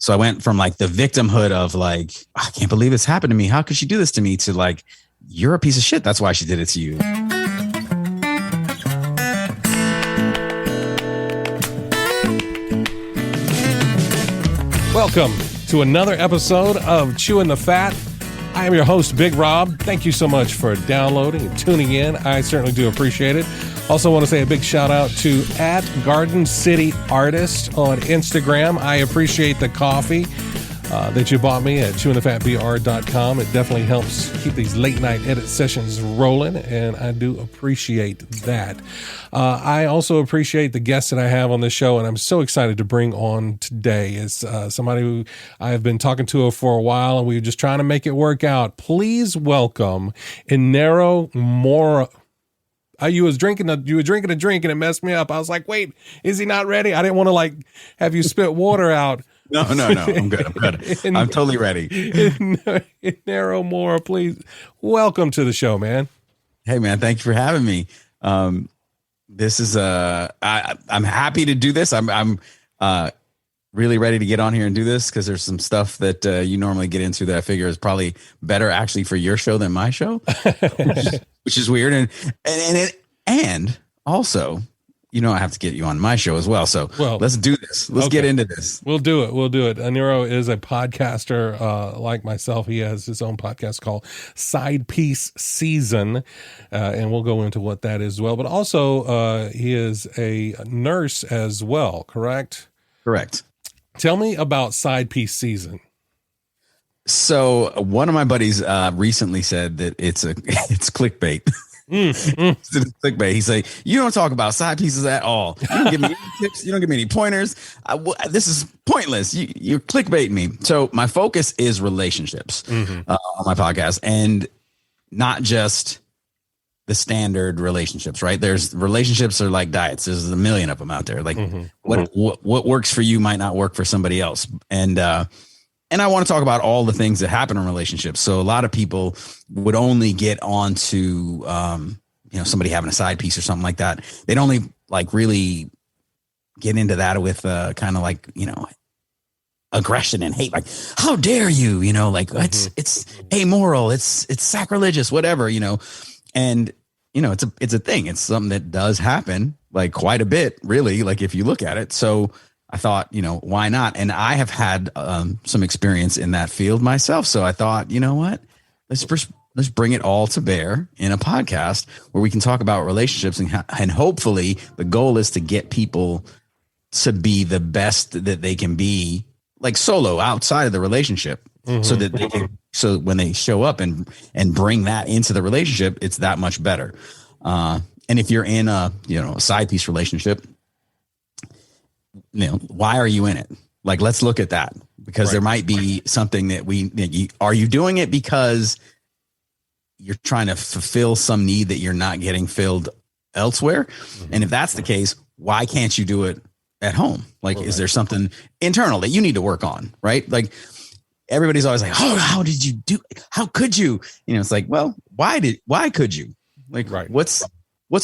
So I went from like the victimhood of like, I can't believe this happened to me. How could she do this to me? To like, you're a piece of shit. That's why she did it to you. Welcome to another episode of Chewing the Fat. I am your host, Big Rob. Thank you so much for downloading and tuning in. I certainly do appreciate it. Also want to say a big shout out to @GardenCityArtist on Instagram. I appreciate the coffee that you bought me at chewingthefatbr.com. It definitely helps keep these late night edit sessions rolling, and I do appreciate that. I also appreciate the guests that I have on the show, and I'm so excited to bring on today. It's somebody who I have been talking to for a while, and we were just trying to make it work out. Please welcome Enero Maura. You were drinking a drink and it messed me up. I was like, wait, is he not ready? I didn't want to like have you spit water out. No. I'm good. I'm totally ready. Enero Maura, please welcome to the show, man. Hey, man, thank you for having me. This is I'm happy to do this. I'm really ready to get on here and do this because there's some stuff that you normally get into that I figure is probably better actually for your show than my show, which is weird. And also, I have to get you on my show as well. So let's do this. Let's get into this. We'll do it. Enero is a podcaster like myself. He has his own podcast called Sidepiece Season, and we'll go into what that is as well. But also, he is a nurse as well, correct? Correct. Tell me about Sidepiece Season. So one of my buddies recently said that it's clickbait. Clickbait. He's like, you don't talk about side pieces at all. You don't give me any tips. You don't give me any pointers. This is pointless. You're clickbaiting me. So my focus is relationships on my podcast, and not just the standard relationships, right? There's relationships are like diets. There's a million of them out there. Like what works for you might not work for somebody else. And I want to talk about all the things that happen in relationships. So a lot of people would only get onto, somebody having a side piece or something like that. They'd only like really get into that with kind of like, aggression and hate. Like, how dare you, it's amoral. It's sacrilegious, whatever, and, it's a thing. It's something that does happen like quite a bit, really, like if you look at it. So I thought, why not? And I have had some experience in that field myself. So I thought, you know what, let's bring it all to bear in a podcast where we can talk about relationships, and hopefully the goal is to get people to be the best that they can be, like solo outside of the relationship, so that they can, so when they show up and bring that into the relationship, it's that much better. And if you're in a side piece relationship, why are you in it? Like, let's look at that, because there might be something that are you doing it because you're trying to fulfill some need that you're not getting filled elsewhere? And if that's the case, why can't you do it at home? Like, is there something internal that you need to work on? Right. Like, everybody's always like, oh, how did you do? How could you? It's like, well, why could you? Like, what's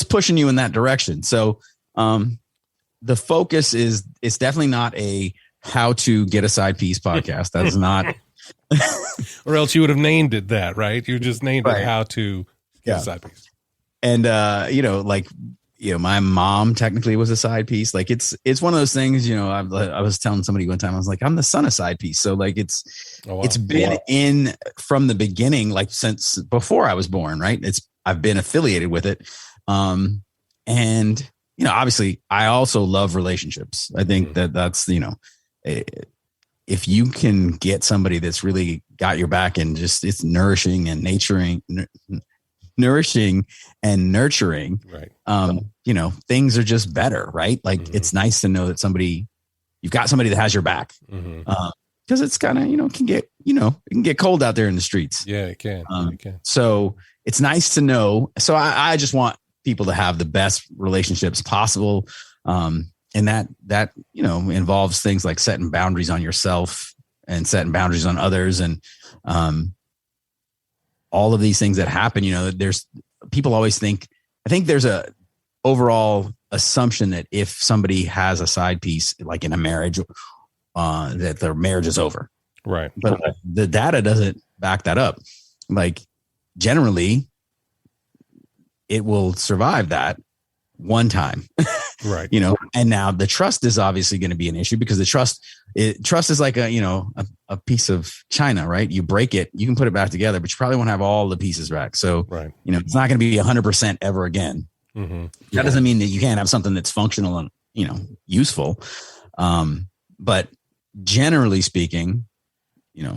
pushing you in that direction? So, the focus is, it's definitely not a how to get a side piece podcast. That is not. Or else you would have named it that, right? You just named it how to get a side piece. And, my mom technically was a side piece. Like it's one of those things, I was telling somebody one time, I was like, I'm the son of side piece. So like it's been in from the beginning, like since before I was born, right? I've been affiliated with it. And, obviously I also love relationships. I think that's, if you can get somebody that's really got your back and just it's nourishing and nurturing, right. Things are just better, right? Like it's nice to know that you've got somebody that has your back. Cause it's kind of, it can get cold out there in the streets. Yeah, it can. So it's nice to know. So I just want people to have the best relationships possible. And that involves things like setting boundaries on yourself and setting boundaries on others. And all of these things that happen, there's people always think, I think there's a overall assumption that if somebody has a side piece, like in a marriage that their marriage is over. Right. But the data doesn't back that up. Like generally it will survive that one time. Right. You know, and now the trust is obviously going to be an issue because the trust is like a piece of china, right? You break it, you can put it back together, but you probably won't have all the pieces back. So, right. You know, it's not going to be 100% ever again. Mm-hmm. That doesn't mean that you can't have something that's functional and, you know, useful. But generally speaking, you know,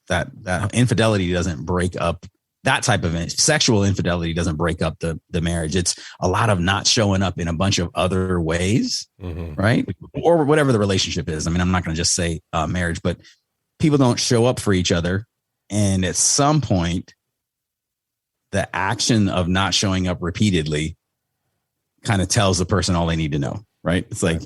that infidelity doesn't break up. That type of sexual infidelity doesn't break up the marriage. It's a lot of not showing up in a bunch of other ways, right? Or whatever the relationship is. I mean, I'm not going to just say marriage, but people don't show up for each other. And at some point, the action of not showing up repeatedly kind of tells the person all they need to know, right? It's like,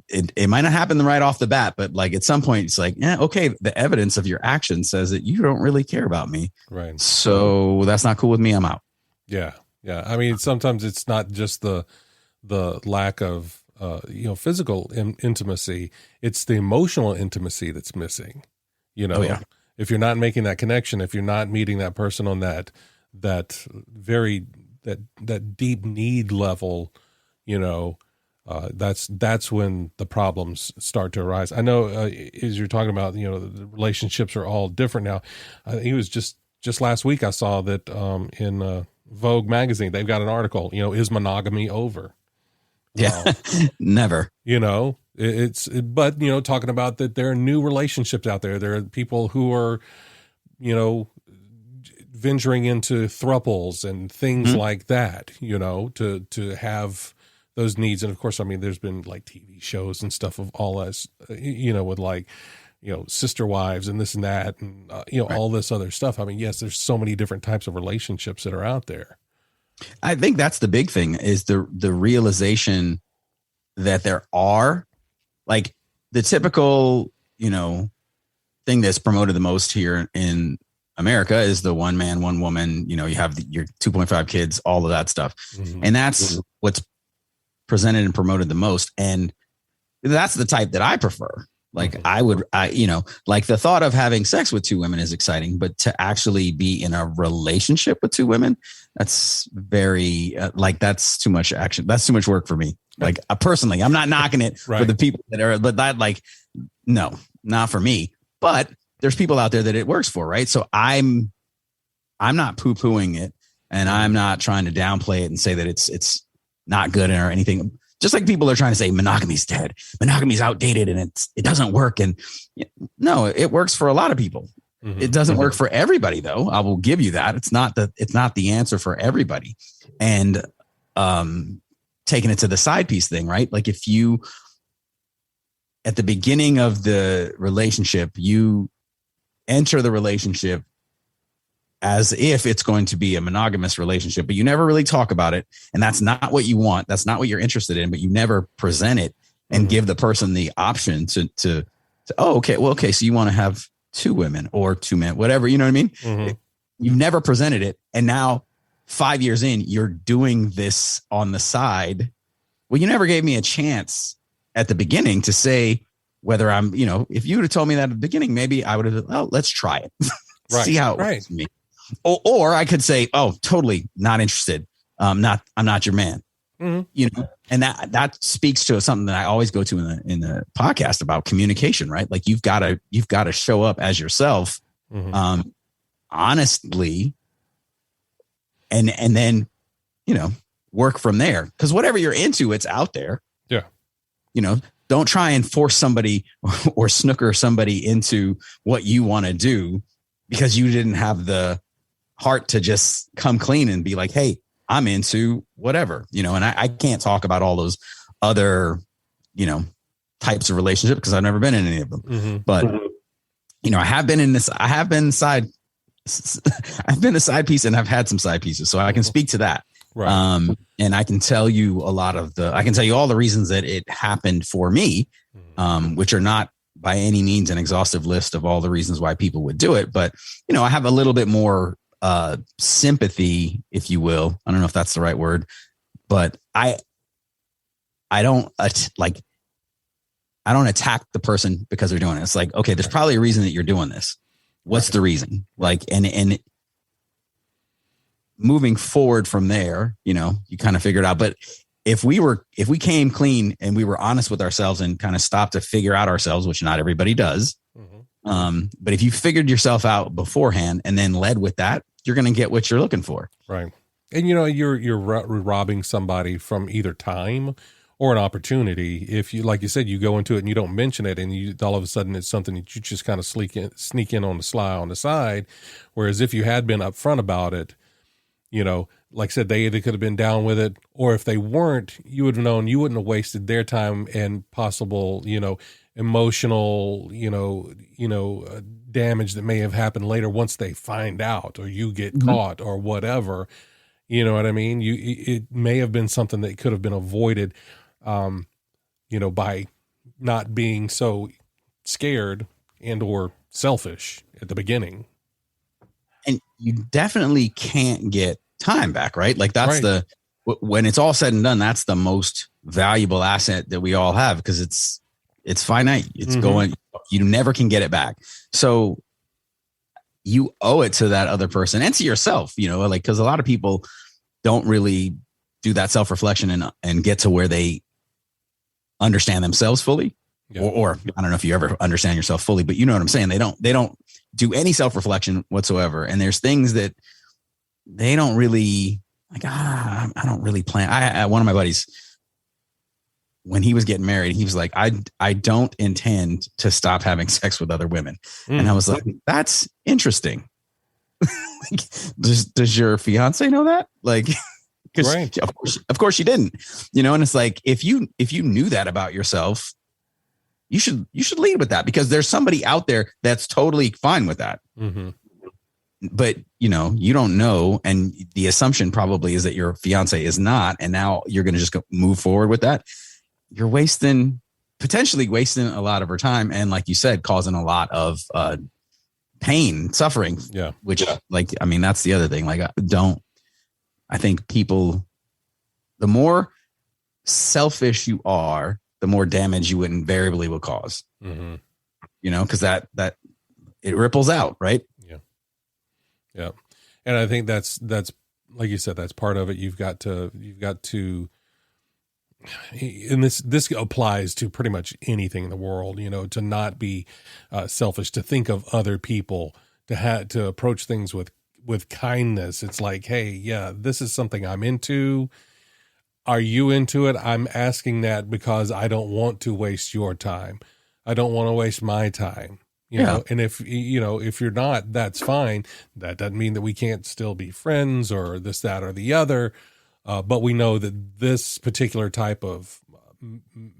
it might not happen right off the bat, but like at some point it's like, yeah, okay, the evidence of your action says that you don't really care about me. Right. So that's not cool with me. I'm out. Yeah. Yeah. I mean, sometimes it's not just the lack of, physical intimacy. It's the emotional intimacy that's missing, you know, if you're not making that connection, if you're not meeting that person on that deep need level, you know, that's when the problems start to arise. I know, as you're talking about, you know, the relationships are all different now. It was just last week I saw that in Vogue magazine, they've got an article, you know, is monogamy over? Yeah, never. You know, but, you know, talking about that there are new relationships out there. There are people who are, you know, venturing into thruples and things like that, you know, to have those needs. And of course, I mean, there's been like TV shows and stuff of all us, you know, with like, you know, sister wives and this and that, and, you know, all this other stuff. I mean, yes, there's so many different types of relationships that are out there. I think that's the big thing is the realization that there are like the typical, you know, thing that's promoted the most here in America is the one man, one woman, you know, you have your 2.5 kids, all of that stuff. And that's what's presented and promoted the most. And that's the type that I prefer. Like you know, like the thought of having sex with two women is exciting, but to actually be in a relationship with two women, that's very that's too much action. That's too much work for me. Like personally, I'm not knocking it for the people that are, but that like, no, not for me, but there's people out there that it works for. Right. So I'm not poo-pooing it, and I'm not trying to downplay it and say that it's not good or anything. Just like people are trying to say monogamy's dead, monogamy's outdated, and it doesn't work. And no, it works for a lot of people. It doesn't work for everybody, though. I will give you that. It's not the answer for everybody. And taking it to the side piece thing, right? Like if you, at the beginning of the relationship, you enter the relationship as if it's going to be a monogamous relationship, but you never really talk about it. And that's not what you want. That's not what you're interested in, but you never present it and give the person the option to, oh, okay. Well, okay. So you want to have two women or two men, whatever, you know what I mean? You've never presented it. And now 5 years in, you're doing this on the side. Well, you never gave me a chance at the beginning to say whether I'm, you know, if you would have told me that at the beginning, maybe I would have, oh, let's try it. See how it works for me. Or I could say, oh, totally not interested. I'm not your man. You know, and that speaks to something that I always go to in the podcast about communication, right? Like you've got to show up as yourself, honestly, and then, you know, work from there. Because whatever you're into, it's out there. Yeah. You know, don't try and force somebody or snooker somebody into what you want to do because you didn't have the heart to just come clean and be like, hey, I'm into whatever, you know, and I can't talk about all those other, you know, types of relationship because I've never been in any of them. But, you know, I've been a side piece and I've had some side pieces. So I can speak to that. Right. And I can tell you I can tell you all the reasons that it happened for me, which are not by any means an exhaustive list of all the reasons why people would do it. But, you know, I have a little bit more sympathy, if you will. I don't know if that's the right word, but I don't like attack the person because they're doing it. It's like, okay, there's probably a reason that you're doing this. What's the reason? Like, and moving forward from there, you kind of figure it out. But if we came clean and we were honest with ourselves and kind of stopped to figure out ourselves, which not everybody does. But if you figured yourself out beforehand and then led with that, you're going to get what you're looking for. Right. And, you're robbing somebody from either time or an opportunity. If you, like you said, you go into it and you don't mention it, and you all of a sudden it's something that you just kind of sneak in on the sly on the side. Whereas if you had been upfront about it, like I said, they either could have been down with it, or if they weren't, you would have known. You wouldn't have wasted their time and possible, emotional, damage that may have happened later once they find out, or you get caught, or whatever. You know what I mean? It may have been something that could have been avoided, by not being so scared and or selfish at the beginning. And you definitely can't get time back, right? Like that's when it's all said and done, that's the most valuable asset that we all have, because it's finite. It's going, you never can get it back. So you owe it to that other person and to yourself, like, because a lot of people don't really do that self-reflection and get to where they understand themselves fully. Yeah. Or I don't know if you ever understand yourself fully, but you know what I'm saying? They don't do any self-reflection whatsoever. And there's things that they don't really like. I don't really plan. One of my buddies, when he was getting married, he was like, I don't intend to stop having sex with other women. And I was like, that's interesting. Like, does your fiance know that? Like, because of course she didn't, and it's like, if you knew that about yourself, you should lead with that, because there's somebody out there that's totally fine with that. But you don't know, and the assumption probably is that your fiance is not, and now you're going to just move forward with that. You're potentially wasting a lot of her time, and like you said, causing a lot of pain, suffering. Yeah, which that's the other thing. Like, I think people, the more selfish you are, the more damage you invariably will cause. Because that it ripples out, right? Yeah. And I think that's like you said, that's part of it. You've got to, and this applies to pretty much anything in the world, to not be selfish, to think of other people, to approach things with kindness. It's like, hey, yeah, this is something I'm into. Are you into it? I'm asking that because I don't want to waste your time. I don't want to waste my time. You know, and if you're not, that's fine. That doesn't mean that we can't still be friends or this, that, or the other. But we know that this particular type of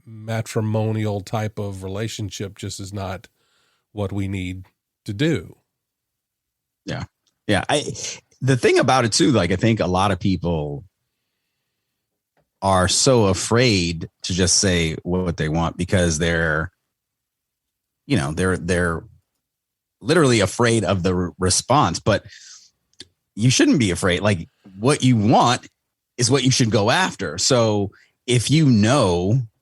matrimonial type of relationship just is not what we need to do. Yeah. Yeah. The thing about it too, like, I think a lot of people are so afraid to just say what they want, because they're literally afraid of the response. But you shouldn't be afraid. Like, what you want is what you should go after. So if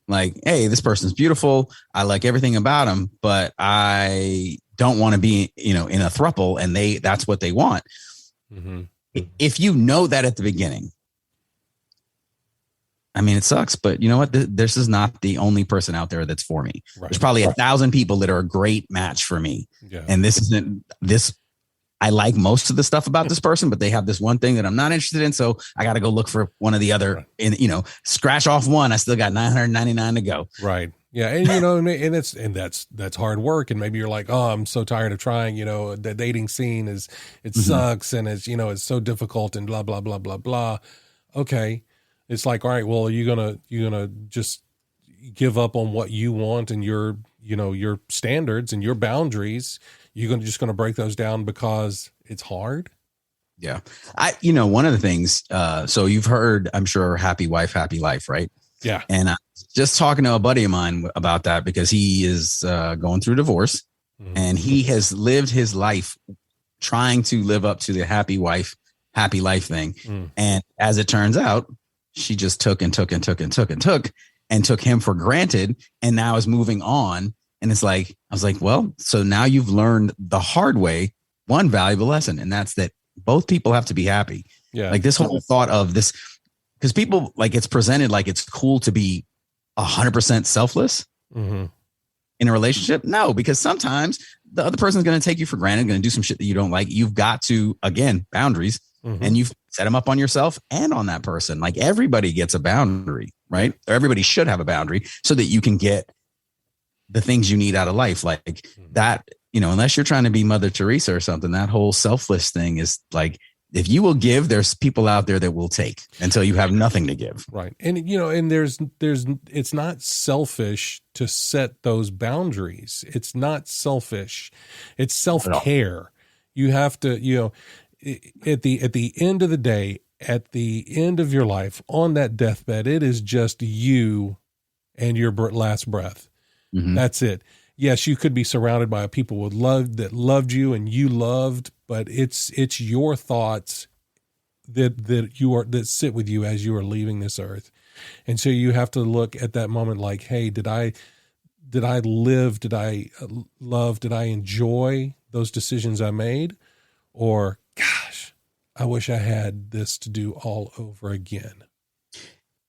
like, hey, this person's beautiful, I like everything about them, but I don't want to be, in a throuple, and that's what they want. If you know that at the beginning, it sucks, but you know what? This is not the only person out there that's for me. Right. There's probably 1,000 people that are a great match for me. Yeah. And this isn't this. I like most of the stuff about this person, but they have this one thing that I'm not interested in. So I got to go look for one of the other, right. And scratch off one. I still got 999 to go. Right. Yeah. And that's hard work. And maybe you're like, oh, I'm so tired of trying, the dating scene sucks. And it's so difficult and blah, blah, blah, blah, blah. Okay. It's like, all right, well, are you gonna just give up on what you want and your standards and your boundaries? You're just gonna break those down because it's hard? Yeah. One of the things, so you've heard, I'm sure, happy wife, happy life, right? Yeah. And I was just talking to a buddy of mine about that, because he is going through divorce, and he has lived his life trying to live up to the happy wife, happy life thing. And as it turns out, she just took. and took him for granted and now is moving on. And it's like, I was like, well, so now you've learned the hard way one valuable lesson, and that's that both people have to be happy. Yeah. Like this whole thought of this, because people like it's presented like it's cool to be 100% selfless in a relationship. No, because sometimes the other person's going to take you for granted, going to do some shit that you don't like. You've got to, again, boundaries, and you've set them up on yourself and on that person. Like everybody gets a boundary, right? Or everybody should have a boundary so that you can get the things you need out of life. Like that, you know, unless you're trying to be Mother Teresa or something, that whole selfless thing is like, if you will give, there's people out there that will take until you have nothing to give. Right. And, you know, and it's not selfish to set those boundaries. It's not selfish. It's self-care. You have to, you know, at the end of the day, at the end of your life on that deathbed, it is just you and your last breath. That's it. Yes, you could be surrounded by people with love that loved you and you loved, but it's your thoughts that sit with you as you are leaving this earth. And so you have to look at that moment like, hey, did I live? Did I love? Did I enjoy those decisions I made? Or gosh, I wish I had this to do all over again.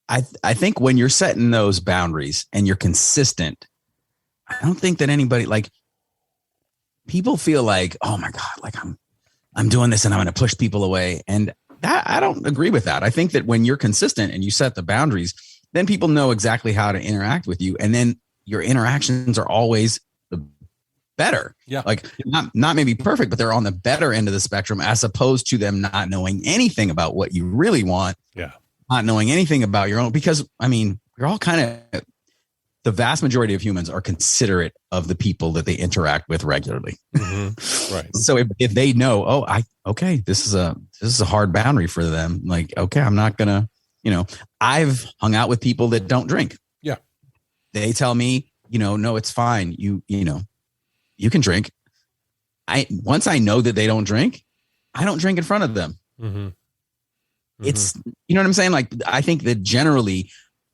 I think when you're setting those boundaries and you're consistent, I don't think that anybody, like, people feel like, oh my God, like I'm doing this and I'm going to push people away. And that, I don't agree with that. I think that when you're consistent and you set the boundaries, then people know exactly how to interact with you. And then your interactions are always the better. Yeah. Like not maybe perfect, but they're on the better end of the spectrum, as opposed to them not knowing anything about what you really want. Yeah. Not knowing anything about your own, because I mean, we're all kind of, the vast majority of humans are considerate of the people that they interact with regularly. Right. So if they know, this is a hard boundary for them. Like, okay, I'm not gonna, you know, I've hung out with people that don't drink. Yeah. They tell me, you know, no, it's fine. You know, you can drink. Once I know that they don't drink, I don't drink in front of them. It's, you know what I'm saying? Like, I think that generally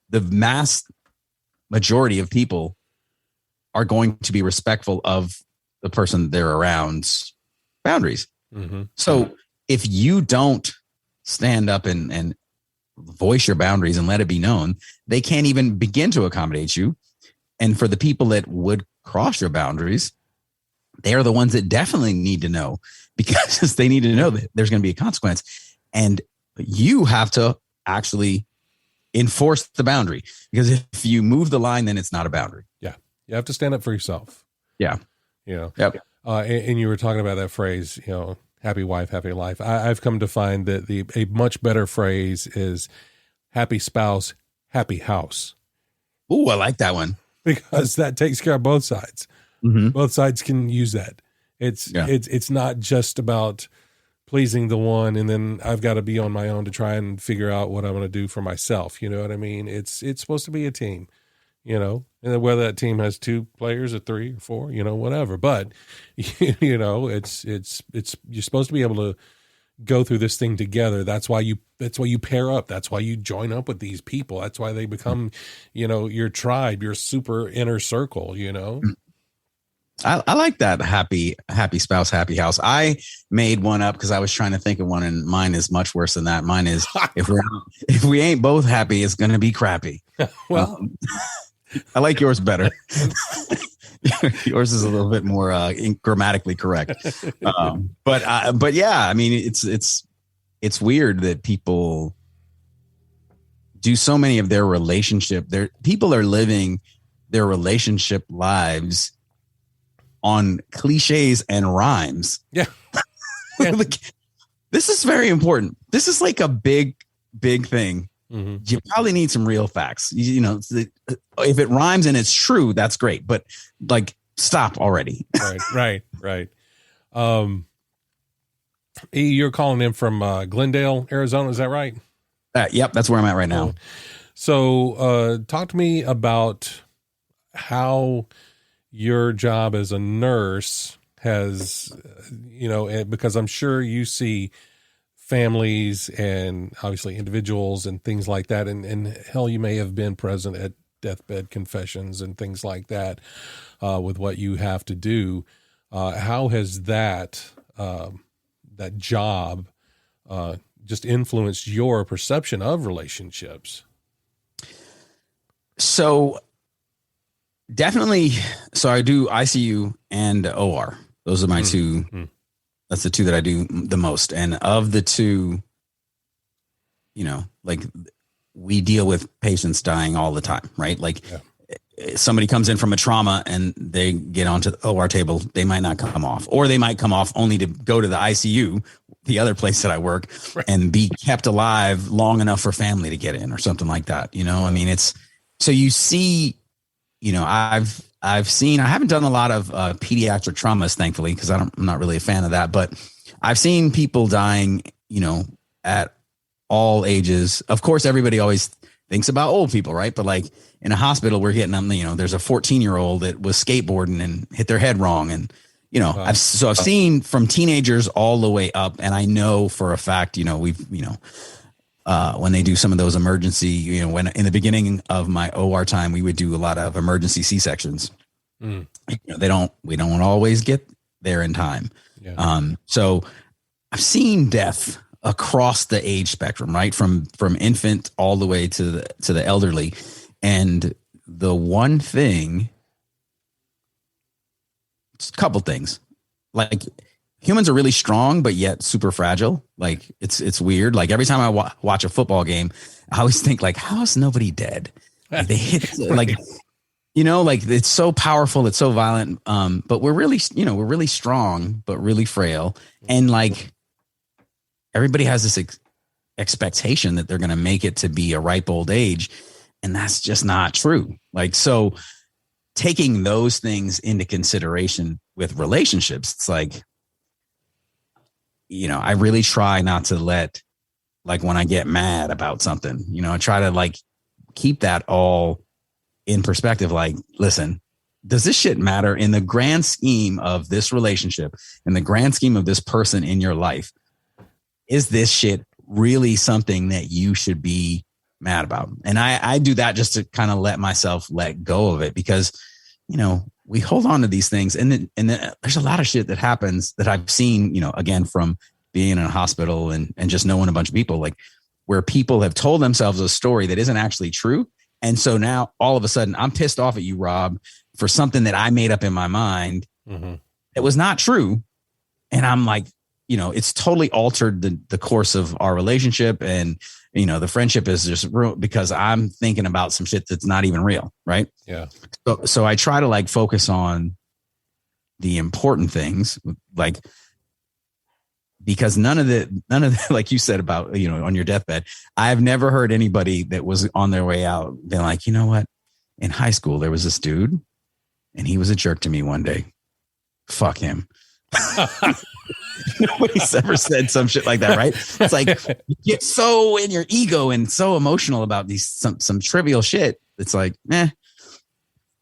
the mass majority of people are going to be respectful of the person they're around's boundaries. So if you don't stand up and voice your boundaries and let it be known, they can't even begin to accommodate you. And for the people that would cross your boundaries, they are the ones that definitely need to know, because they need to know that there's going to be a consequence. And you have to actually enforce the boundary, because if you move the line, then it's not a boundary. Yeah. You have to stand up for yourself. Yeah. You know, yep. And you were talking about that phrase, you know, happy wife, happy life. I've come to find that a much better phrase is happy spouse, happy house. Ooh, I like that one, because that takes care of both sides. Both sides can use that. It's not just about pleasing the one, and then I've got to be on my own to try and figure out what I'm going to do for myself. You know what I mean? It's supposed to be a team, you know, and whether that team has 2 players or 3 or 4, you know, whatever. But you know, it's you're supposed to be able to go through this thing together. That's why you pair up. That's why you join up with these people. That's why they become, you know, your tribe, your super inner circle, you know. I like that happy spouse, happy house. I made one up because I was trying to think of one, and mine is much worse than that. Mine is if we ain't both happy, it's going to be crappy. Well, I like yours better. Yours is a little bit more grammatically correct. But yeah, I mean, it's weird that people do so many of their people are living their relationship lives on cliches and rhymes. Yeah. This is very important. This is like a big thing. You probably need some real facts. You know, if it rhymes and it's true, that's great. But like, stop already. Right. You're calling in from Glendale, Arizona. Is that right? Yep. That's where I'm at right now. So talk to me about how your job as a nurse has, you know, because I'm sure you see families and obviously individuals and things like that. And hell, you may have been present at deathbed confessions and things like that, with what you have to do. How has that job just influenced your perception of relationships? So definitely. So I do ICU and OR. Those are my two. That's the two that I do the most. And of the two, like we deal with patients dying all the time, right? Like somebody comes in from a trauma and they get onto the OR table, they might not come off, or they might come off only to go to the ICU, the other place that I work, and be kept alive long enough for family to get in or something like that. I mean, it's, so you see, I've seen, I haven't done a lot of pediatric traumas, thankfully, because I'm not really a fan of that, but I've seen people dying, at all ages. Of course, everybody always thinks about old people, right? But like in a hospital, we're getting them, there's a 14-year-old that was skateboarding and hit their head wrong. And, I've seen from teenagers all the way up. And I know for a fact, when they do some of those emergency, when in the beginning of my OR time, we would do a lot of emergency C-sections. We don't always get there in time. So I've seen death across the age spectrum, right? From infant all the way to the elderly. And the one thing, a couple things, like humans are really strong, but yet super fragile. Like it's weird. Like every time I watch a football game, I always think like, how is nobody dead? Like they hit like, like it's so powerful. It's so violent. But we're really strong, but really frail. And like everybody has this expectation that they're going to make it to be a ripe old age. And that's just not true. Like, so taking those things into consideration with relationships, it's like, I really try not to let, like when I get mad about something, I try to like keep that all in perspective. Like, listen, does this shit matter in the grand scheme of this relationship, in the grand scheme of this person in your life? Is this shit really something that you should be mad about? And I do that just to kind of let myself let go of it, because, we hold on to these things. And then there's a lot of shit that happens that I've seen, again, from being in a hospital and just knowing a bunch of people, like where people have told themselves a story that isn't actually true. And so now all of a sudden I'm pissed off at you, Rob, for something that I made up in my mind. It was not true. And I'm like, it's totally altered the course of our relationship. And, the friendship is just ruined because I'm thinking about some shit that's not even real. Right. Yeah. So I try to like focus on the important things, like, because none of the, like you said about, on your deathbed, I've never heard anybody that was on their way out being like, you know what, in high school, there was this dude and he was a jerk to me one day. Fuck him. Nobody's ever said some shit like that, right? It's like you get so in your ego and so emotional about these some trivial shit. It's like,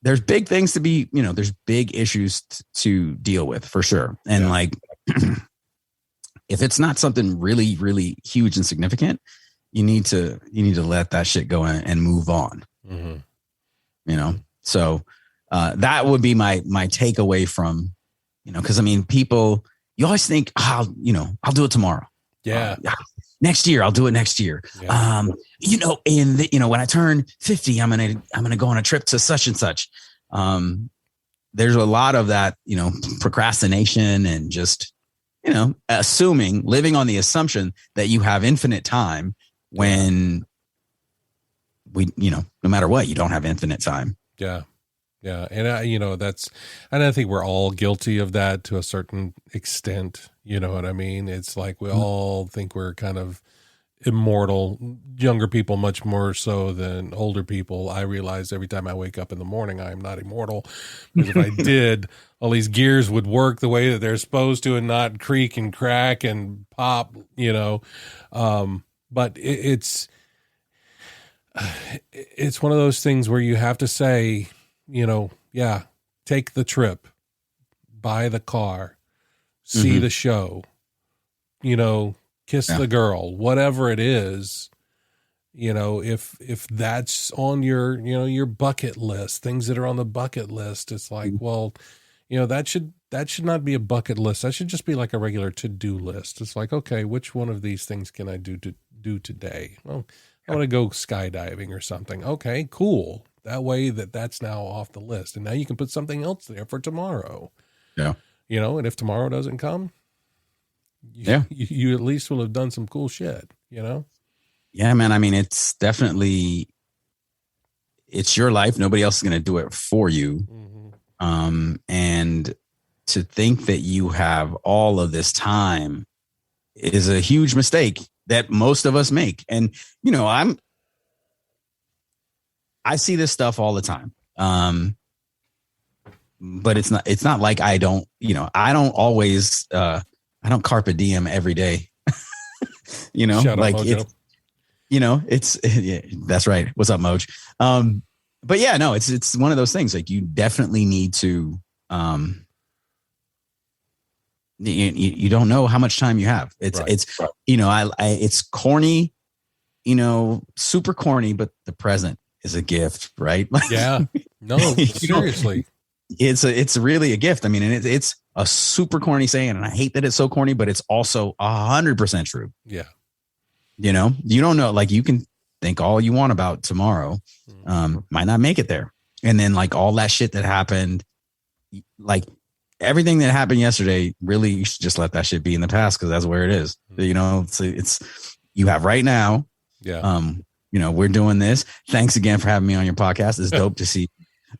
there's big things to be, there's big issues to deal with for sure. And like, if it's not something really, really huge and significant, you need to let that shit go and move on. So that would be my takeaway from, because I mean, people, you always think, I'll do it tomorrow. Next year, I'll do it next year. When I turn 50, I'm gonna go on a trip to such and such. There's a lot of that, procrastination and just, living on the assumption that you have infinite time when no matter what, you don't have infinite time. Yeah. Yeah. And I think we're all guilty of that to a certain extent. You know what I mean? It's like we all think we're kind of immortal, younger people much more so than older people. I realize every time I wake up in the morning, I am not immortal, because if I did, all these gears would work the way that they're supposed to and not creak and crack and pop, but it's one of those things where you have to say, take the trip, buy the car, see the show, kiss the girl, whatever it is, if that's on your, your bucket list, things that are on the bucket list, it's like, well, that should not be a bucket list. That should just be like a regular to-do list. It's like, okay, which one of these things can I do today? Well, I want to go skydiving or something. Okay, cool. That way that's now off the list. And now you can put something else there for tomorrow. Yeah. And if tomorrow doesn't come, you at least will have done some cool shit, Yeah, man. I mean, it's definitely, it's your life. Nobody else is going to do it for you. And to think that you have all of this time is a huge mistake that most of us make. And, I see this stuff all the time. But it's not like I don't always, I don't carpe diem every day, Shout like out, it's, yeah, that's right. What's up, Moj? But yeah, no, it's one of those things. Like you definitely need to, you don't know how much time you have. It's corny, super corny, but the present is a gift, right? Yeah, no, seriously. It's really a gift. I mean, and it's a super corny saying, and I hate that it's so corny, but it's also 100% true. Yeah. You don't know, like you can think all you want about tomorrow, might not make it there. And then like all that shit that happened, like everything that happened yesterday, really, you should just let that shit be in the past. Cause that's where it is. It's you have right now. Yeah. We're doing this. Thanks again for having me on your podcast. It's dope to see.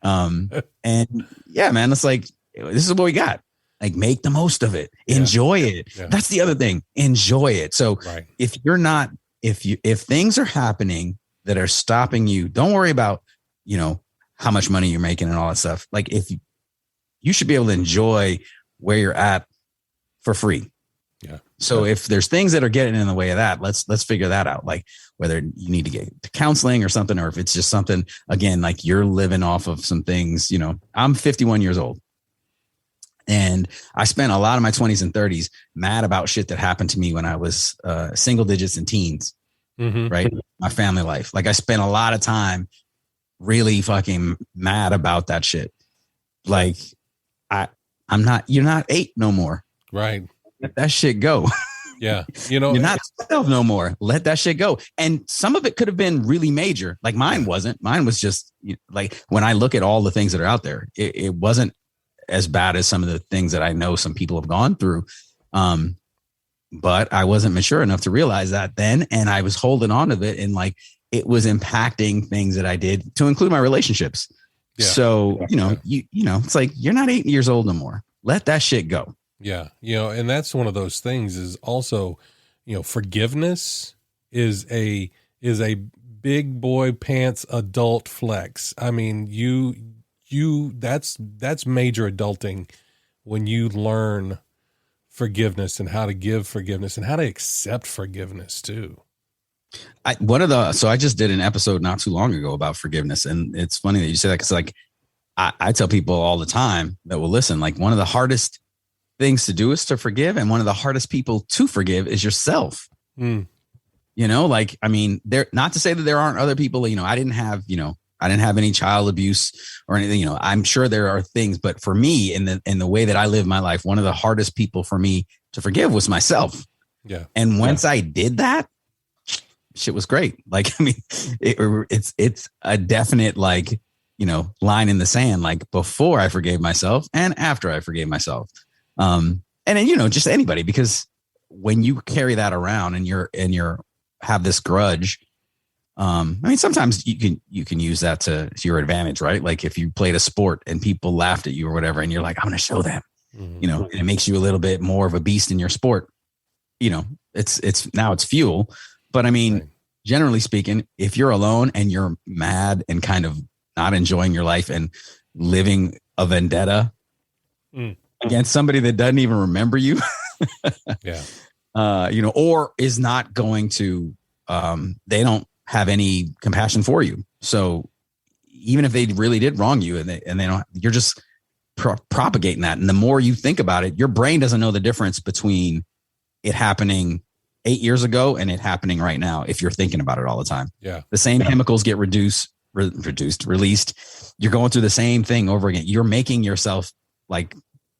And yeah, man, it's like, this is what we got. Like make the most of it. Enjoy it. Yeah. That's the other thing. Enjoy it. So if things are happening that are stopping you, don't worry about, how much money you're making and all that stuff. Like if you should be able to enjoy where you're at for free. Yeah. So if there's things that are getting in the way of that, let's figure that out. Like whether you need to get to counseling or something, or if it's just something, again, like you're living off of some things, I'm 51 years old and I spent a lot of my 20s and 30s mad about shit that happened to me when I was single digits and teens, right? My family life. Like I spent a lot of time really fucking mad about that shit. Like you're not 8 no more. Right. Let that shit go. Yeah. You're not 12 no more. Let that shit go. And some of it could have been really major. Like mine wasn't. Mine was just like when I look at all the things that are out there, it wasn't as bad as some of the things that I know some people have gone through. But I wasn't mature enough to realize that then. And I was holding on to it. And like, it was impacting things that I did, to include my relationships. Yeah. So, it's like, you're not 8 years old no more. Let that shit go. Yeah. And that's one of those things is also, forgiveness is a big boy pants adult flex. I mean, that's major adulting when you learn forgiveness and how to give forgiveness and how to accept forgiveness too. So I just did an episode not too long ago about forgiveness. And it's funny that you say that because like I tell people all the time that will listen, like one of the hardest things to do is to forgive. And one of the hardest people to forgive is yourself. Like, I mean, not to say that there aren't other people, I didn't have any child abuse or anything, I'm sure there are things, but for me in the way that I live my life, one of the hardest people for me to forgive was myself. Yeah. And once I did that, shit was great. Like, I mean, it's a definite, like, line in the sand, like before I forgave myself and after I forgave myself. And then, just anybody, because when you carry that around and you're have this grudge, I mean, sometimes you can use that to your advantage, right? Like if you played a sport and people laughed at you or whatever, and you're like, I'm going to show them, and it makes you a little bit more of a beast in your sport. It's fuel. But I mean, generally speaking, if you're alone and you're mad and kind of not enjoying your life and living a vendetta against somebody that doesn't even remember you, or is not going to, they don't have any compassion for you. So even if they really did wrong you and they don't, you're just propagating that. And the more you think about it, your brain doesn't know the difference between it happening 8 years ago and it happening right now if you're thinking about it all the time. Yeah. The same chemicals get released. You're going through the same thing over again. You're making yourself like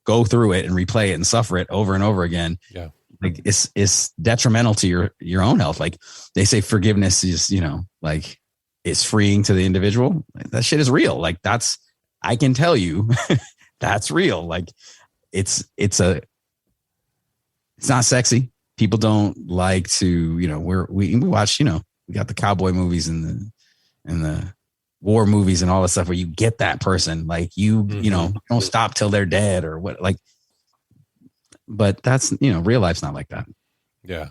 go through it and replay it and suffer it over and over again. Yeah. Like it's detrimental to your own health. Like they say forgiveness is, like it's freeing to the individual. That shit is real. Like I can tell you that's real. Like it's not sexy. People don't like to, we watch, we got the cowboy movies and the war movies and all that stuff where you get that person like you don't stop till they're dead or what, like, but that's, real life's not like that. Yeah.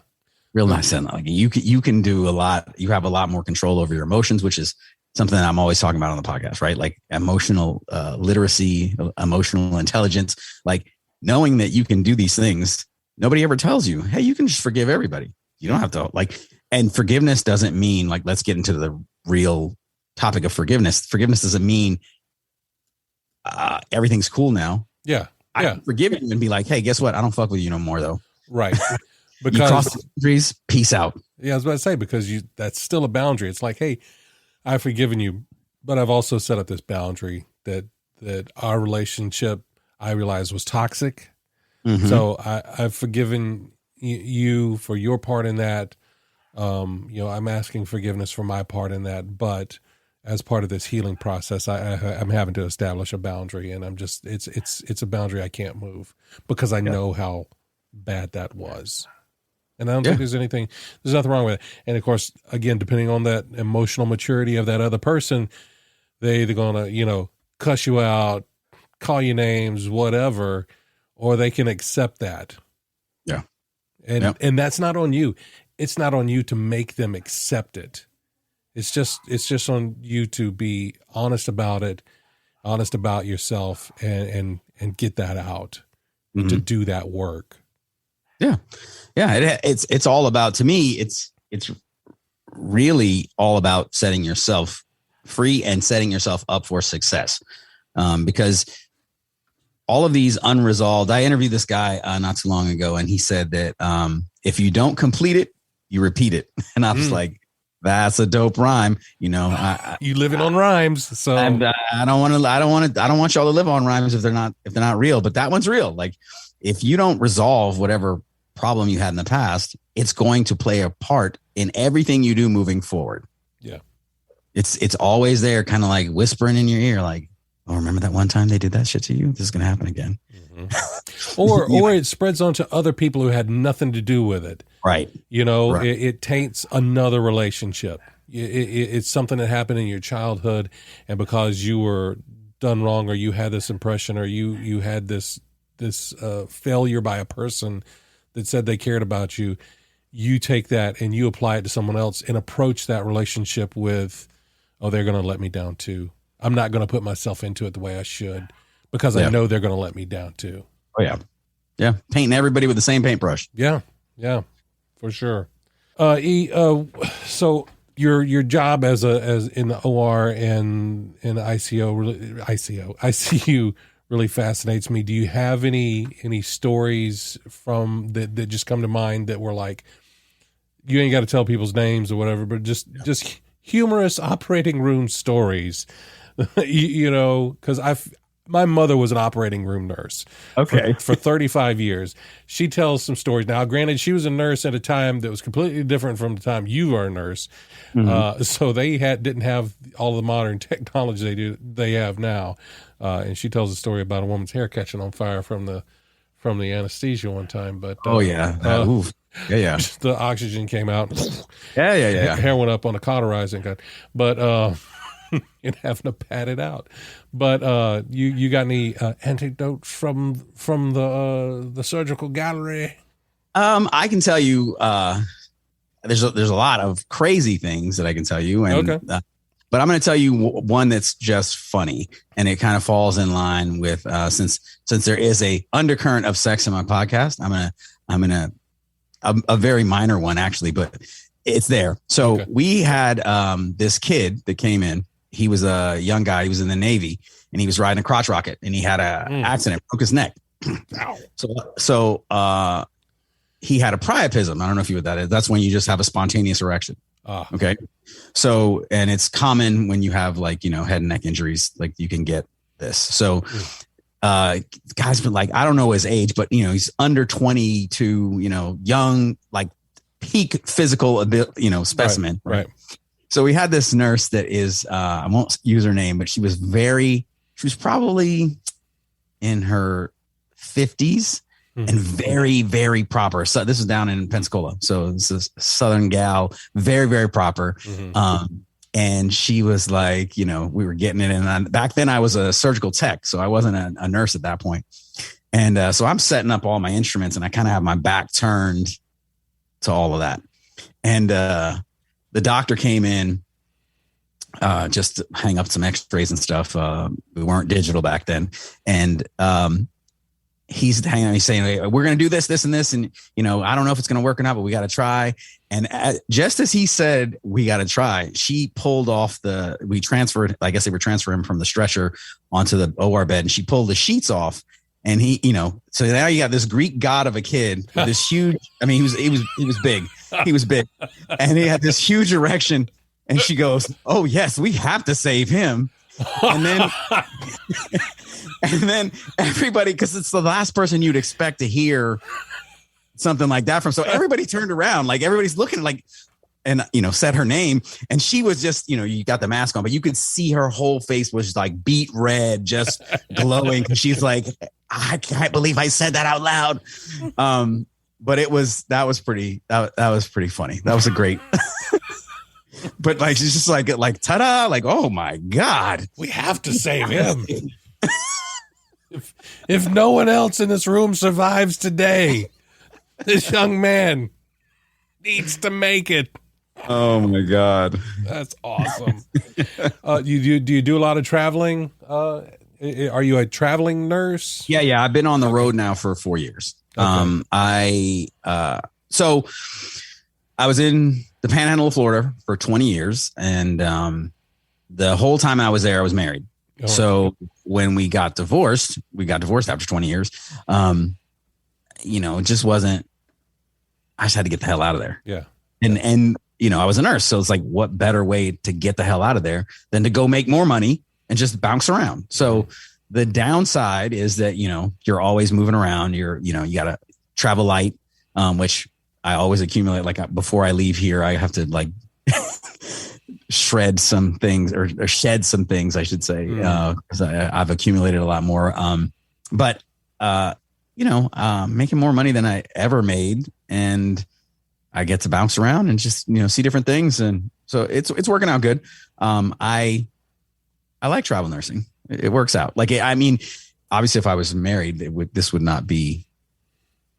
Real life's not like you can do a lot. You have a lot more control over your emotions, which is something that I'm always talking about on the podcast, right? Like emotional literacy, emotional intelligence, like knowing that you can do these things. Nobody ever tells you, hey, you can just forgive everybody. You don't have to and forgiveness doesn't mean like, let's get into the real topic of forgiveness. Forgiveness doesn't mean everything's cool now. Yeah. I can forgive you and be like, hey, guess what? I don't fuck with you no more though. Right. Because you cross the boundaries, peace out. Yeah, I was about to say, because that's still a boundary. It's like, hey, I've forgiven you, but I've also set up this boundary that our relationship I realized was toxic. Mm-hmm. So I've forgiven you for your part in that. I'm asking forgiveness for my part in that, but as part of this healing process, I'm having to establish a boundary, and it's a boundary I can't move because I know how bad that was. And I don't think there's nothing wrong with it. And of course, again, depending on that emotional maturity of that other person, they either going to, cuss you out, call you names, whatever, or they can accept that. Yeah. And that's not on you. It's not on you to make them accept it. It's just on you to be honest about it, honest about yourself and get that out, to do that work. Yeah. Yeah. It's all about, to me, it's really all about setting yourself free and setting yourself up for success. Because all of these unresolved, I interviewed this guy not too long ago, and he said that if you don't complete it, you repeat it. And I was like, that's a dope rhyme. You living on rhymes. So I don't want y'all to live on rhymes if they're not real, but that one's real. Like if you don't resolve whatever problem you had in the past, it's going to play a part in everything you do moving forward. Yeah. It's always there, kind of like whispering in your ear, like, oh, remember that one time they did that shit to you? This is going to happen again. Mm-hmm. Or it spreads on to other people who had nothing to do with it. Right. Right. It taints another relationship. It's something that happened in your childhood, and because you were done wrong, or you had this impression, or you had this failure by a person that said they cared about you, you take that and you apply it to someone else and approach that relationship with, oh, they're going to let me down too. I'm not going to put myself into it the way I should because I know they're going to let me down too. Oh yeah. Yeah. Painting everybody with the same paintbrush. Yeah. Yeah, for sure. So your job as in the OR and in the ICU really fascinates me. Do you have any stories from that just come to mind that were like, you ain't got to tell people's names or whatever, but just humorous operating room stories, because my mother was an operating room nurse for 35 years. She tells some stories. Now, granted, she was a nurse at a time that was completely different from the time you are a nurse. Mm-hmm. So they didn't have all the modern technology they have now. And she tells a story about a woman's hair catching on fire from the anesthesia one time. But the oxygen came out. Hair went up on a cauterizing gun. But and having to pat it out. But you got any anecdotes from the surgical gallery? I can tell you there's a lot of crazy things that I can tell you, and but I'm going to tell you one that's just funny, and it kind of falls in line with since there is a undercurrent of sex in my podcast. I'm gonna a very minor one actually, but it's there. So we had this kid that came in. He was a young guy. He was in the Navy, and he was riding a crotch rocket, and he had an accident, broke his neck. So he had a priapism. I don't know if you know what that is. That's when you just have a spontaneous erection. Okay. So, and it's common when you have like, head and neck injuries, like you can get this. So, guy's been like, I don't know his age, but he's under 22, young, like peak physical ability, specimen. Right. So we had this nurse that is, I won't use her name, but she was probably in her 50s. And very, very proper. So this is down in Pensacola. So this is a Southern gal, very, very proper. And she was like, we were getting it. And back then I was a surgical tech. So I wasn't a nurse at that point. And so I'm setting up all my instruments and I kind of have my back turned to all of that. And the doctor came in just to hang up some x-rays and stuff. We weren't digital back then. And he's hanging on, he's saying, hey, we're going to do this, and this. And, I don't know if it's going to work or not, but we got to try. And just as he said, we got to try, she pulled off we transferred, I guess they were transferring him from the stretcher onto the OR bed, and she pulled the sheets off. And he, so now you got this Greek god of a kid, with this huge, he was big. He was big. And he had this huge erection. And she goes, oh yes, we have to save him. And then, and then everybody, because it's the last person you'd expect to hear something like that from. So everybody turned around, like everybody's looking like, and, said her name. And she was just, you got the mask on, but you could see her whole face was like beet red, just glowing. Cause she's like, I can't believe I said that out loud. But that was pretty funny. That was a great, but like, she's just like, ta-da, like, oh my God, we have to save him. If no one else in this room survives today, this young man needs to make it. Oh my God. That's awesome. Do you do a lot of traveling? Are you a traveling nurse? Yeah. I've been on the road now for 4 years. Okay. So I was in the Panhandle of Florida for 20 years. And, the whole time I was there, I was married. Oh. So when we got divorced after 20 years. It just wasn't, I just had to get the hell out of there. Yeah. And I was a nurse. So it's like, what better way to get the hell out of there than to go make more money and just bounce around. So the downside is that, you're always moving around. You got to travel light, which I always accumulate. Like before I leave here, I have to like shred some things or shed some things, I should say, because I've accumulated a lot more. But making more money than I ever made, and I get to bounce around and just, see different things. And so it's working out good. I like travel nursing. It works out. Like, obviously if I was married, this would not be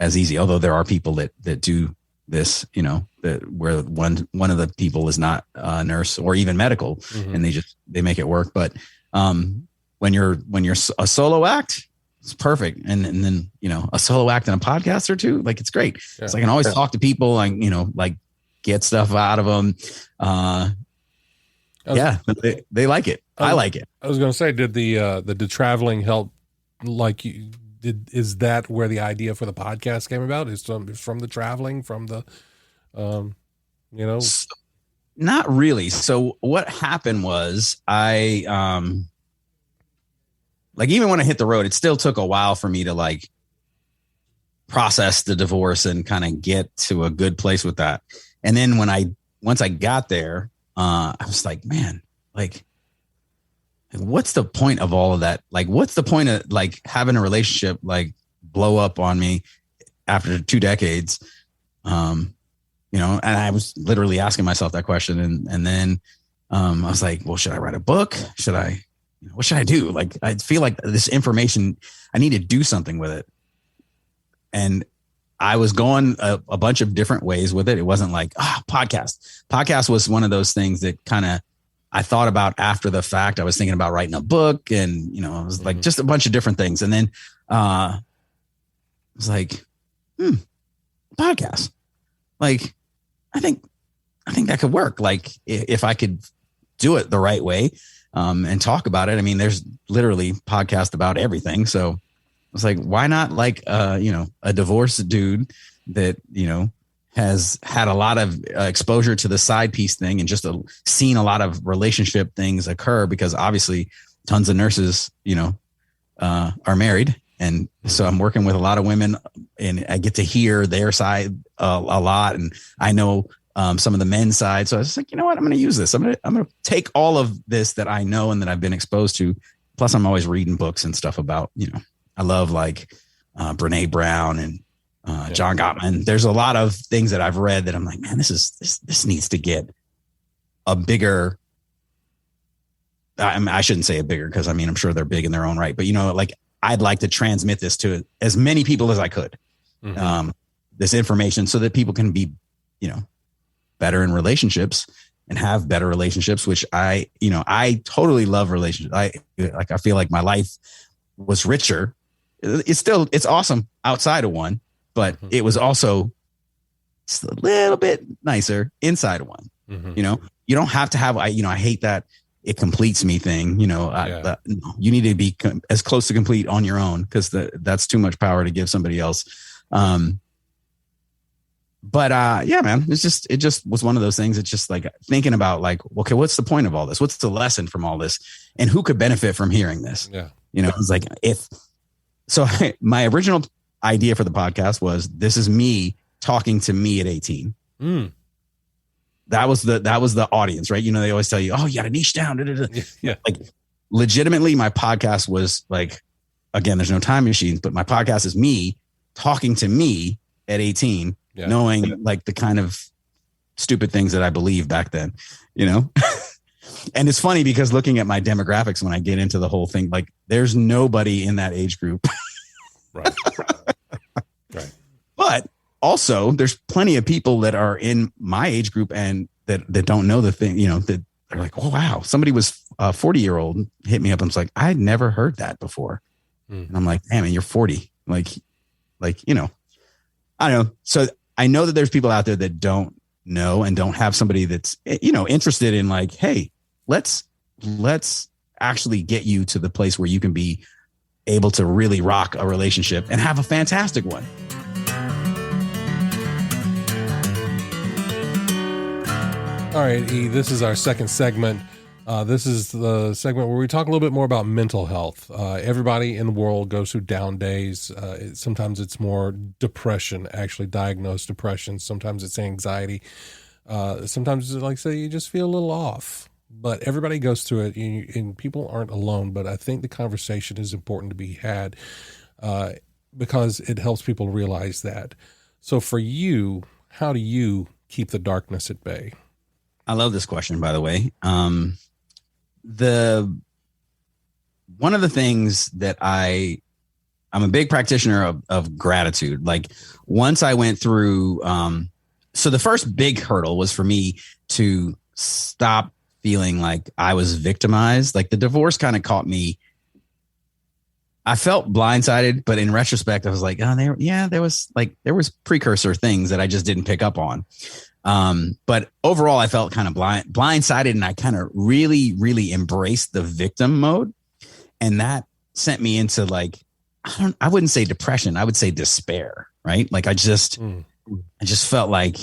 as easy. Although there are people that do this, that where one of the people is not a nurse or even medical, and they make it work. But, when you're a solo act, it's perfect. And then, a solo act and a podcast or two, like, it's great. Yeah. It's like I can always talk to people and, like get stuff out of them. They like it. I like it. I was going to say, did the traveling help? Like, is that where the idea for the podcast came about? Is from the traveling, from the, Not really. So what happened was even when I hit the road, it still took a while for me to like process the divorce and kind of get to a good place with that. And then once I got there, I was like, man, like, what's the point of all of that? Like, what's the point of like having a relationship like blow up on me after 2 decades? And I was literally asking myself that question. And then I was like, well, should I write a book? What should I do? Like, I feel like this information, I need to do something with it. And I was going a bunch of different ways with it. It wasn't like, podcast. Podcast was one of those things that kind of I thought about after the fact. I was thinking about writing a book, and, it was like just a bunch of different things. And then I was like, podcast. Like, I think that could work. Like, if I could do it the right way, and talk about it. I mean, there's literally podcast about everything. So was like, why not like, a divorced dude that, has had a lot of exposure to the side piece thing and just seen a lot of relationship things occur, because obviously tons of nurses, are married. And so I'm working with a lot of women and I get to hear their side a lot. And I know some of the men's side. So I was like, you know what, I'm going to use this. I'm going to take all of this that I know and that I've been exposed to. Plus I'm always reading books and stuff about, I love like Brene Brown and John Gottman. There's a lot of things that I've read that I'm like, man, this needs to get a bigger. I shouldn't say a bigger, because I'm sure they're big in their own right, but like I'd like to transmit this to as many people as I could, this information, so that people can be, better in relationships and have better relationships, which I totally love relationships. I feel like my life was richer. It's awesome outside of one, but it was also just a little bit nicer inside of one. You don't have to have, I hate that it completes me thing. You need to be as close to complete on your own, because that's too much power to give somebody else. But man, it just was one of those things. It's just like thinking about like, okay, what's the point of all this? What's the lesson from all this? And who could benefit from hearing this? Yeah. It's like, my original idea for the podcast was, this is me talking to me at 18. That was the audience, right? They always tell you, oh, you got to niche down. Yeah. Like legitimately, my podcast was like, again, there's no time machines, but my podcast is me talking to me at 18, knowing like the kind of stupid things that I believed back then, And it's funny because looking at my demographics, when I get into the whole thing, like there's nobody in that age group. Right. But also there's plenty of people that are in my age group and that don't know the thing, that they're like, oh, wow. Somebody was a 40-year-old hit me up and was like, I'd never heard that before. And I'm like, damn, man, you're 40. Like, I don't know. So I know that there's people out there that don't know and don't have somebody that's, interested in like, hey, let's actually get you to the place where you can be able to really rock a relationship and have a fantastic one. All right, E, this is our second segment. This is the segment where we talk a little bit more about mental health. Everybody in the world goes through down days. Sometimes it's more depression, actually diagnosed depression. Sometimes it's anxiety. Sometimes, like I say, you just feel a little off. But everybody goes through it, and people aren't alone. But I think the conversation is important to be had because it helps people realize that. So for you, how do you keep the darkness at bay? I love this question, by the way. One of the things that I'm a big practitioner of gratitude. Like once I went through, so the first big hurdle was for me to stop feeling like I was victimized. Like the divorce kind of caught me. I felt blindsided, but in retrospect, I was like, oh, there was precursor things that I just didn't pick up on. But overall, I felt kind of blindsided, and I kind of really, really embraced the victim mode. And that sent me into like, I wouldn't say depression. I would say despair, right? Like I just felt like,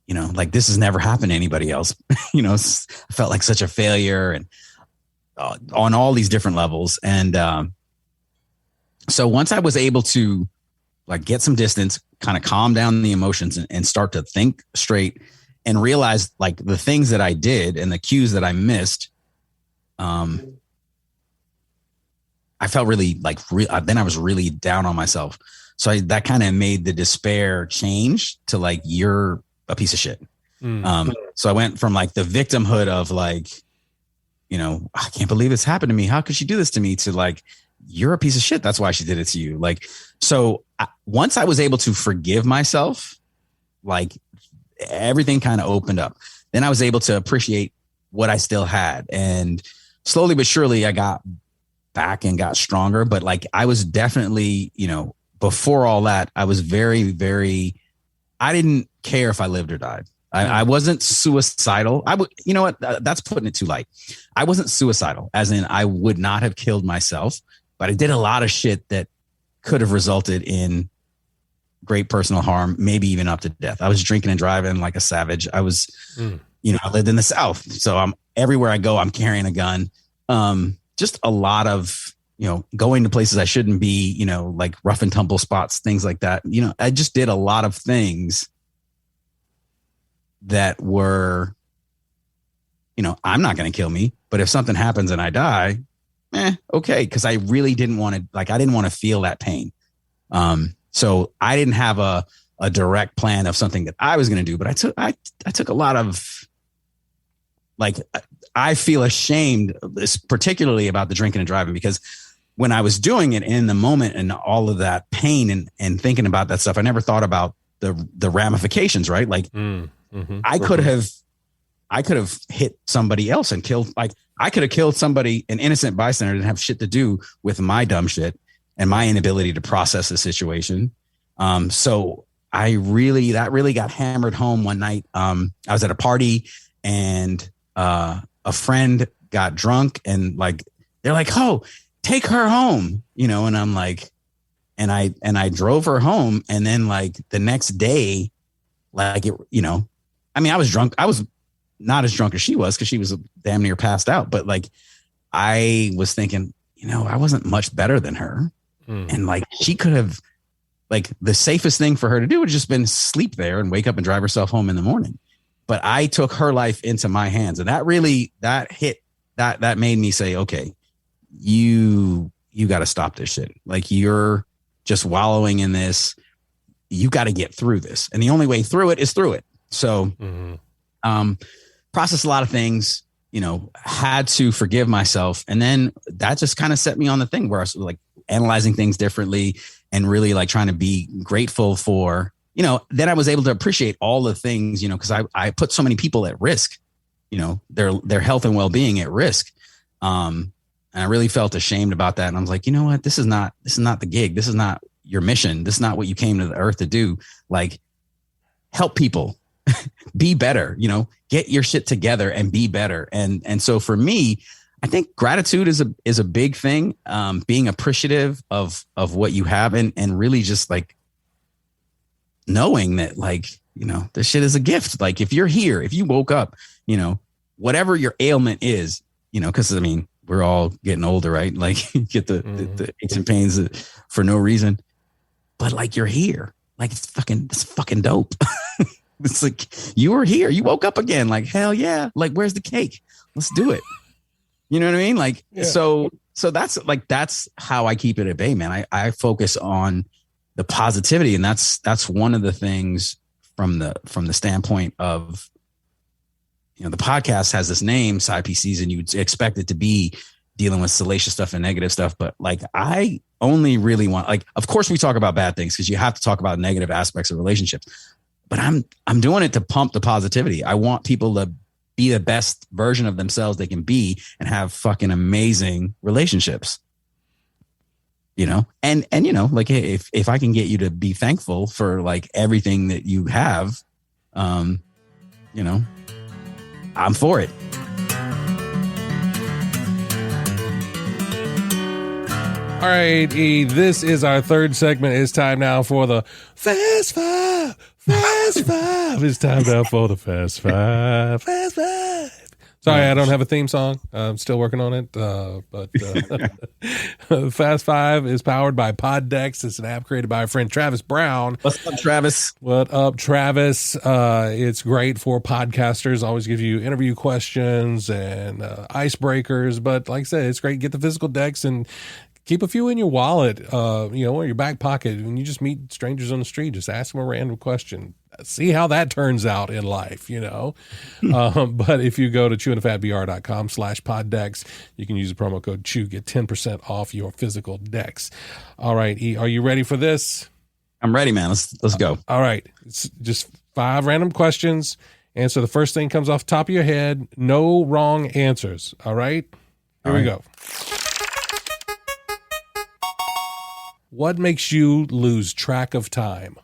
like this has never happened to anybody else. I felt like such a failure and on all these different levels. And, so once I was able to like get some distance, kind of calm down the emotions and start to think straight and realize like the things that I did and the cues that I missed, I felt really like, then I was really down on myself. So that kind of made the despair change to like, you're a piece of shit. So I went from like the victimhood of like, I can't believe it's happened to me. How could she do this to me? To like, you're a piece of shit. That's why she did it to you. Like, so once I was able to forgive myself, like everything kind of opened up. Then I was able to appreciate what I still had. And slowly but surely I got back and got stronger. But like, I was definitely, before all that, I was very, very, I didn't care if I lived or died. I wasn't suicidal. You know what? That's putting it too light. I wasn't suicidal, as in I would not have killed myself, but I did a lot of shit that could have resulted in great personal harm, maybe even up to death. I was drinking and driving like a savage. I was, I lived in the South. So I'm everywhere I go, I'm carrying a gun. Just a lot of, going to places I shouldn't be, like rough and tumble spots, things like that. I just did a lot of things that were, I'm not going to kill me, but if something happens and I die, okay. Cause I really didn't want to, I didn't want to feel that pain. So I didn't have a direct plan of something that I was going to do, but I took a lot of, I feel ashamed, particularly about the drinking and driving, because when I was doing it in the moment and all of that pain and thinking about that stuff, I never thought about the ramifications, right? I could have hit somebody else and killed, I could have killed somebody, an innocent bystander, didn't have shit to do with my dumb shit and my inability to process the situation. So that really got hammered home one night. I was at a party and a friend got drunk and they're like, "Oh, take her home," and I'm like, and I drove her home. And then the next day, I was drunk. I was not as drunk as she was because she was damn near passed out. But I was thinking, I wasn't much better than her. And she could have, the safest thing for her to do would have just been sleep there and wake up and drive herself home in the morning. But I took her life into my hands. And that made me say, okay, you got to stop this shit. You're just wallowing in this. You got to get through this. And the only way through it is through it. So, processed a lot of things, had to forgive myself. And then that just kind of set me on the thing where I was analyzing things differently and really trying to be grateful for, then I was able to appreciate all the things, because I put so many people at risk, their health and well-being at risk. And I really felt ashamed about that. And I was like, you know what, this is not the gig. This is not your mission. This is not what you came to the earth to do. Help people be better, get your shit together and be better. And so for me, I think gratitude is a big thing. Being appreciative of what you have and really just knowing that this shit is a gift. If you're here, if you woke up, whatever your ailment is, cause we're all getting older, right? You get the aches and pains for no reason, but you're here, it's fucking dope. It's you were here, you woke up again, hell yeah. Where's the cake? Let's do it. You know what I mean? Yeah. So that's how I keep it at bay, man. I focus on the positivity. And that's one of the things from the standpoint of, the podcast has this name, Sidepiece Season. You'd expect it to be dealing with salacious stuff and negative stuff. But I only really want, of course we talk about bad things because you have to talk about negative aspects of relationships, but I'm doing it to pump the positivity. I want people to be the best version of themselves they can be and have fucking amazing relationships, and hey, if I can get you to be thankful for everything that you have, I'm for it. All right, E, this is our third segment. It's time now for the Fast Five. Fast Five. It's time now for the Fast Five. Fast Five. Sorry, I don't have a theme song. I'm still working on it. But Fast Five is powered by Poddex. It's an app created by our friend Travis Brown. What's up, Travis? What up, Travis? It's great for podcasters. Always give you interview questions and icebreakers. But like I said, it's great. Get the physical decks and keep a few in your wallet, or your back pocket. When you just meet strangers on the street, just ask them a random question. See how that turns out in life, But if you go to chewinthefatbr.com/poddex, you can use the promo code CHEW, get 10% off your physical decks. All right, E, are you ready for this? I'm ready, man. Let's go. All right. It's just 5 random questions. Answer the first thing comes off the top of your head. No wrong answers. All right? Here we go. What makes you lose track of time?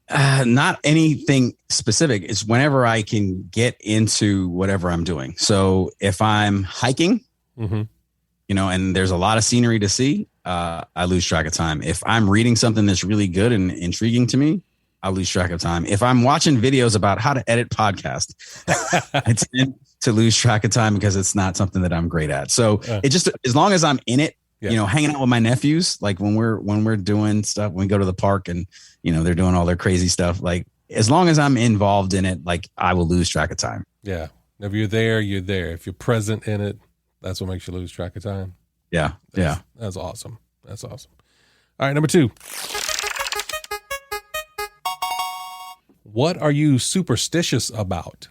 Not anything specific. It's whenever I can get into whatever I'm doing. So if I'm hiking, and there's a lot of scenery to see, I lose track of time. If I'm reading something that's really good and intriguing to me, I lose track of time. If I'm watching videos about how to edit podcasts, I tend to lose track of time because it's not something that I'm great at. So it just, as long as I'm in it, hanging out with my nephews, like when we're doing stuff, when we go to the park and, they're doing all their crazy stuff, like as long as I'm involved in it, like I will lose track of time. Yeah. If you're there, you're there. If you're present in it, that's what makes you lose track of time. Yeah. That's awesome. That's awesome. All right. Number 2. What are you superstitious about?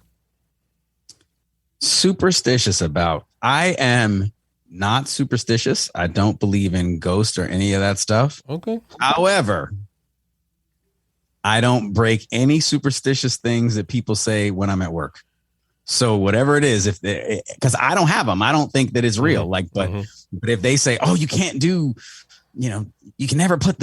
Superstitious about? I am not superstitious. I don't believe in ghosts or any of that stuff. Okay. However, I don't break any superstitious things that people say when I'm at work. So whatever it is, because I don't have them, I don't think that it's real. Like, but if they say, oh, you can't do, you can never put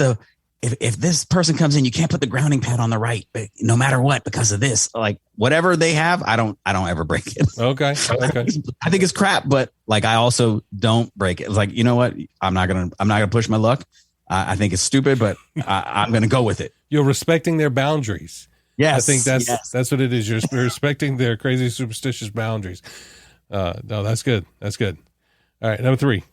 if this person comes in, you can't put the grounding pad on the right, no matter what, because of this, like whatever they have, I don't ever break it. Okay. I think it's crap, but like, I also don't break it. It's like, you know what? I'm not going to push my luck. I think it's stupid, but I'm going to go with it. You're respecting their boundaries. Yes. I think that's what it is. You're respecting their crazy superstitious boundaries. No, that's good. That's good. All right. Number 3.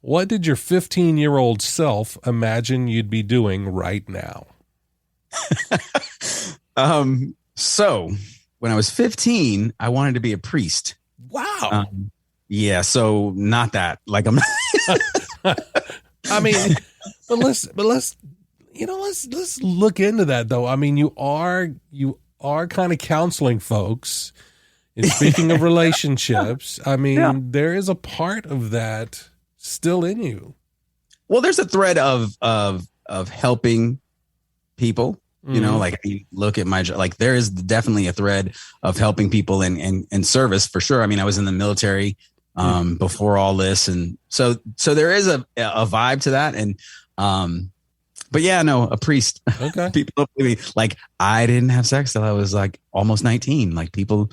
What did your 15-year-old self imagine you'd be doing right now? So when I was 15, I wanted to be a priest. Wow. Yeah. So not that, like I'm, I mean, but let's look into that though. I mean, you are kind of counseling folks. And speaking of relationships, I mean, there is a part of that still in you. Well, there's a thread of helping people, like I look at my, like there is definitely a thread of helping people in service for sure. I mean, I was in the military before all this. And so there is a vibe to that. And, but yeah, no, a priest. Okay. People, like I didn't have sex till I was like almost 19. Like people,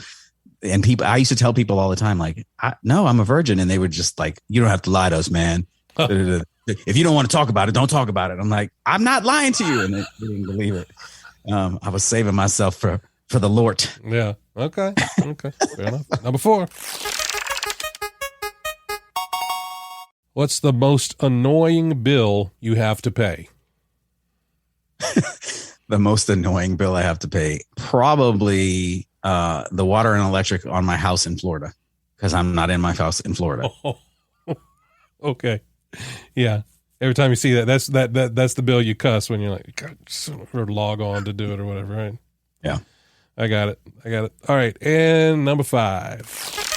I used to tell people all the time, like, no, I'm a virgin. And they would just like, you don't have to lie to us, man. If you don't want to talk about it, don't talk about it. I'm like, I'm not lying to you. And they didn't believe it. I was saving myself for the Lord. Yeah. Okay. Fair enough. Number 4. What's the most annoying bill you have to pay? The most annoying bill I have to pay? Probably the water and electric on my house in Florida, because I'm not in my house in Florida. Oh, okay. Yeah. Every time you see that, that's the bill you cuss when you're like, or log on to do it or whatever, right? Yeah. I got it. All right. And number 5.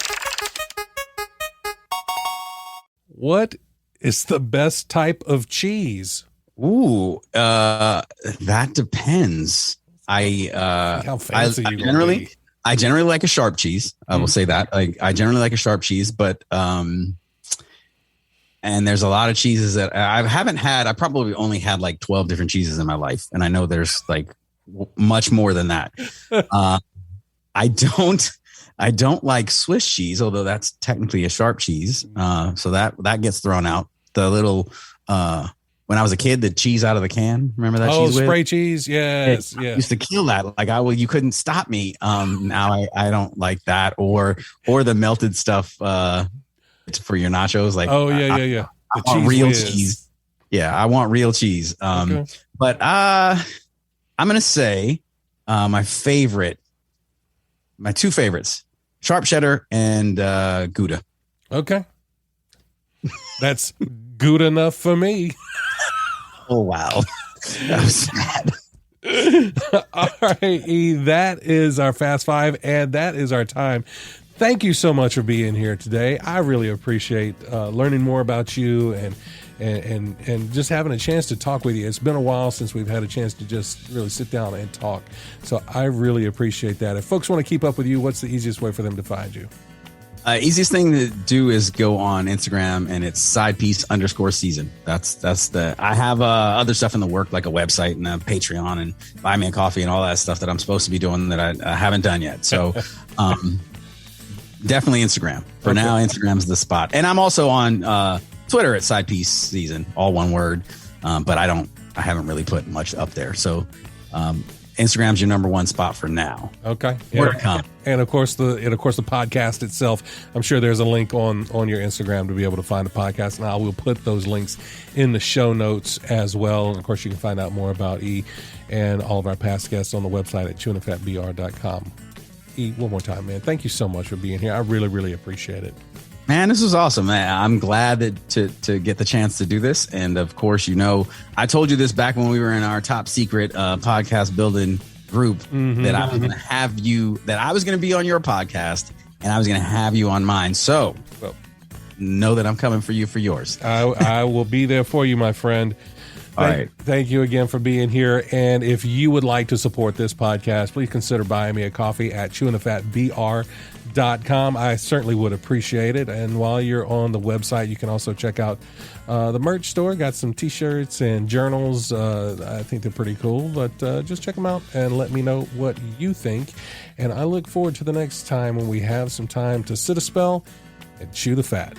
What is the best type of cheese? Ooh, that depends. How fancy I generally like a sharp cheese. I will say that. Like I generally like a sharp cheese, but and there's a lot of cheeses that I haven't had. I probably only had like 12 different cheeses in my life, and I know there's like much more than that. I don't like Swiss cheese, although that's technically a sharp cheese. So that gets thrown out. The little when I was a kid, the cheese out of the can. Remember that cheese? Oh, spray cheese. Yes. I used to kill that. Like you couldn't stop me. Now I don't like that or the melted stuff for your nachos. Like, oh yeah. I want real cheese. Yeah. I want real cheese. Okay. But I'm going to say my two favorites, sharp cheddar and Gouda. Okay. That's good enough for me. Oh, wow. That was sad. All right, E, that is our Fast Five, and that is our time. Thank you so much for being here today. I really appreciate learning more about you and just having a chance to talk with you. It's been a while since we've had a chance to just really sit down and talk. So I really appreciate that. If folks want to keep up with you, what's the easiest way for them to find you? Easiest thing to do is go on Instagram, and it's Sidepiece_season. I have other stuff in the work, like a website and a Patreon and Buy Me a Coffee and all that stuff that I'm supposed to be doing that I haven't done yet. So, Definitely Instagram. For now, Instagram's the spot. And I'm also on Twitter at Sidepiece Season, all one word. But I haven't really put much up there. So Instagram's your number one spot for now. Okay. More to come. And of course the podcast itself. I'm sure there's a link on your Instagram to be able to find the podcast. And I will put those links in the show notes as well. And of course, you can find out more about E and all of our past guests on the website at chewingthefatbr.com. E, one more time, man. Thank you so much for being here. I really, really appreciate it. Man, this was awesome. I'm glad that to get the chance to do this. And of course, I told you this back when we were in our top secret podcast building group that I was going to have you, that I was going to be on your podcast and I was going to have you on mine. So know that I'm coming for you for yours. I will be there for you, my friend. All right. Thank you again for being here. And if you would like to support this podcast, please consider buying me a coffee at chewingthefatbr.com. I certainly would appreciate it. And while you're on the website, you can also check out the merch store. Got some t-shirts and journals. I think they're pretty cool, but just check them out and let me know what you think. And I look forward to the next time when we have some time to sit a spell and chew the fat.